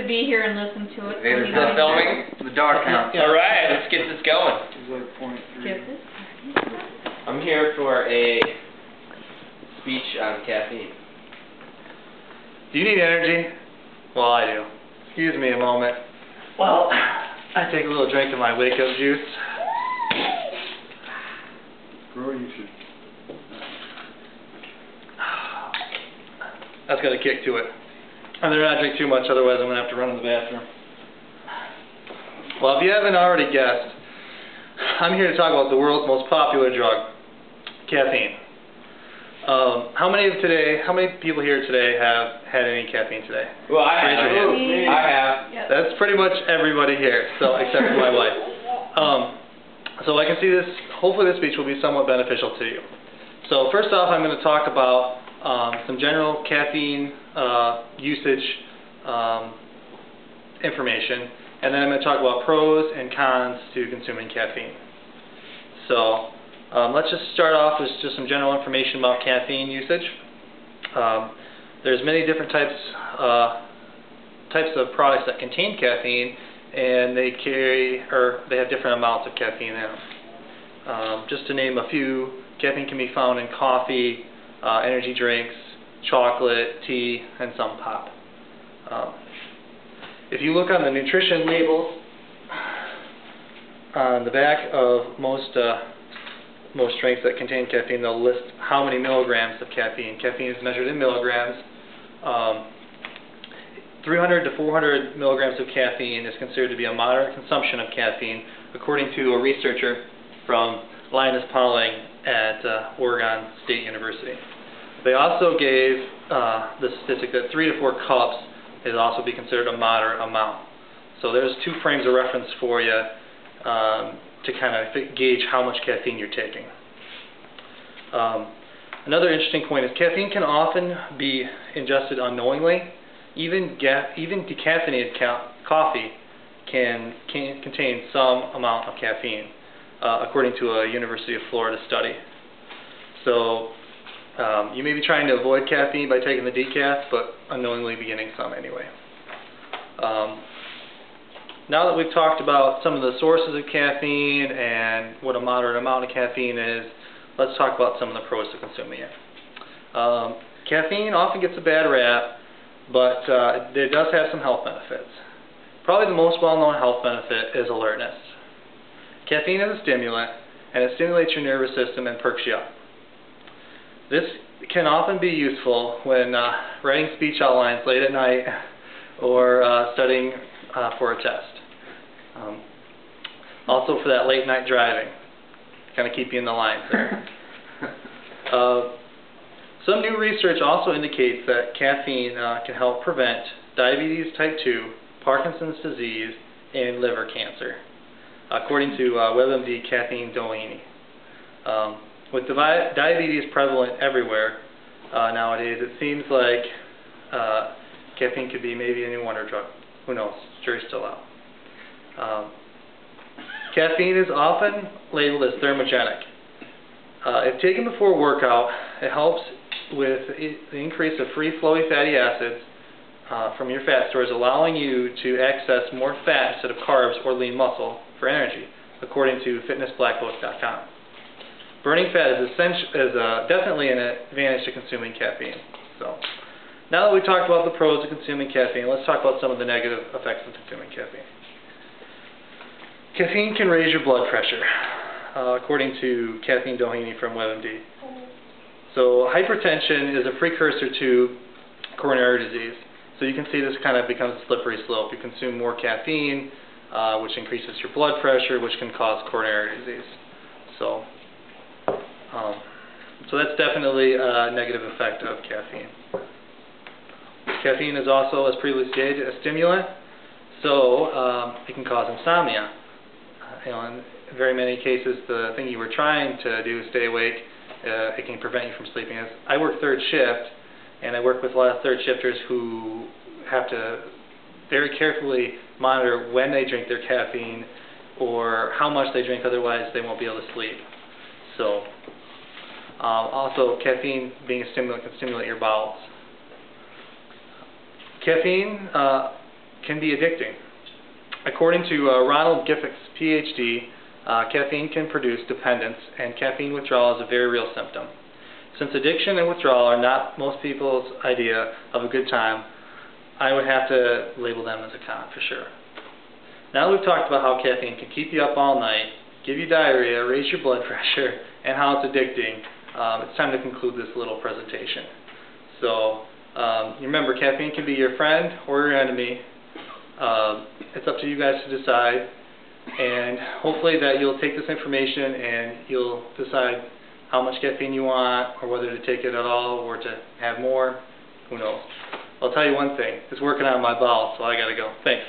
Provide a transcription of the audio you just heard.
to be here and listen to it. They were still filming? The dog count. All right, let's get this going. Get this. I'm here for a speech on caffeine. Do you need energy? Well, I do. Excuse me a moment. Well, I take a little drink of my wake-up juice. Girl, you should. That's got a kick to it. I'm going to not drink too much, otherwise I'm going to have to run to the bathroom. Well, if you haven't already guessed, I'm here to talk about the world's most popular drug, caffeine. How many people here today have had any caffeine today? Well, I have. Raise your hand. I have. Yep. That's pretty much everybody here, so except for my wife. So I can see this, hopefully this speech will be somewhat beneficial to you. So first off, I'm going to talk about some general caffeine usage information, and then I'm going to talk about pros and cons to consuming caffeine. So let's just start off with just some general information about caffeine usage. There's many different types of products that contain caffeine, and they have different amounts of caffeine in them. Just to name a few, caffeine can be found in coffee, energy drinks, chocolate, tea, and some pop. If you look on the nutrition labels on the back of most drinks that contain caffeine, they'll list how many milligrams of caffeine. Caffeine is measured in milligrams. 300 to 400 milligrams of caffeine is considered to be a moderate consumption of caffeine, according to a researcher from Linus Pauling at Oregon State University. They also gave the statistic that 3 to 4 cups is also be considered a moderate amount. So there's two frames of reference for you to kind of gauge how much caffeine you're taking. Another interesting point is caffeine can often be ingested unknowingly. Even decaffeinated coffee can contain some amount of caffeine, according to a University of Florida study. So you may be trying to avoid caffeine by taking the decaf, but unknowingly be getting some anyway. Now that we've talked about some of the sources of caffeine and what a moderate amount of caffeine is, let's talk about some of the pros to consuming it. Caffeine often gets a bad rap, but it does have some health benefits. Probably the most well-known health benefit is alertness. Caffeine is a stimulant, and it stimulates your nervous system and perks you up. This can often be useful when writing speech outlines late at night or studying for a test. Also for that late night driving, kind of keep you in the lines there. Some new research also indicates that caffeine can help prevent diabetes type 2, Parkinson's disease, and liver cancer, according to WebMD Caffeine Doheny. With diabetes prevalent everywhere nowadays, it seems like caffeine could be maybe a new wonder drug. Who knows? Jury's still out. Caffeine is often labeled as thermogenic. If taken before workout, it helps with the increase of free-flowing fatty acids from your fat stores, allowing you to access more fat instead of carbs or lean muscle for energy, according to fitnessblackbook.com. Burning fat is definitely an advantage to consuming caffeine. So, now that we've talked about the pros of consuming caffeine, let's talk about some of the negative effects of consuming caffeine. Caffeine can raise your blood pressure, according to Caffeine Doheny from WebMD. So hypertension is a precursor to coronary disease. So you can see this kind of becomes a slippery slope. You consume more caffeine, which increases your blood pressure, which can cause coronary disease. So that's definitely a negative effect of caffeine. Caffeine is also, as previously stated, a stimulant, so it can cause insomnia. In very many cases, the thing you were trying to do, stay awake, it can prevent you from sleeping. I work third shift, and I work with a lot of third shifters who have to very carefully monitor when they drink their caffeine or how much they drink, otherwise they won't be able to sleep. So, also caffeine being a stimulant can stimulate your bowels. Caffeine can be addicting. According to Ronald Giffix, PhD, caffeine can produce dependence, and caffeine withdrawal is a very real symptom. Since addiction and withdrawal are not most people's idea of a good time, I would have to label them as a con for sure. Now that we've talked about how caffeine can keep you up all night, give you diarrhea, raise your blood pressure, and how it's addicting, it's time to conclude this little presentation. So, remember, caffeine can be your friend or your enemy. It's up to you guys to decide, and hopefully that you'll take this information and you'll decide how much caffeine you want, or whether to take it at all or to have more. Who knows? I'll tell you one thing, it's working on my bowels, so I gotta go. Thanks.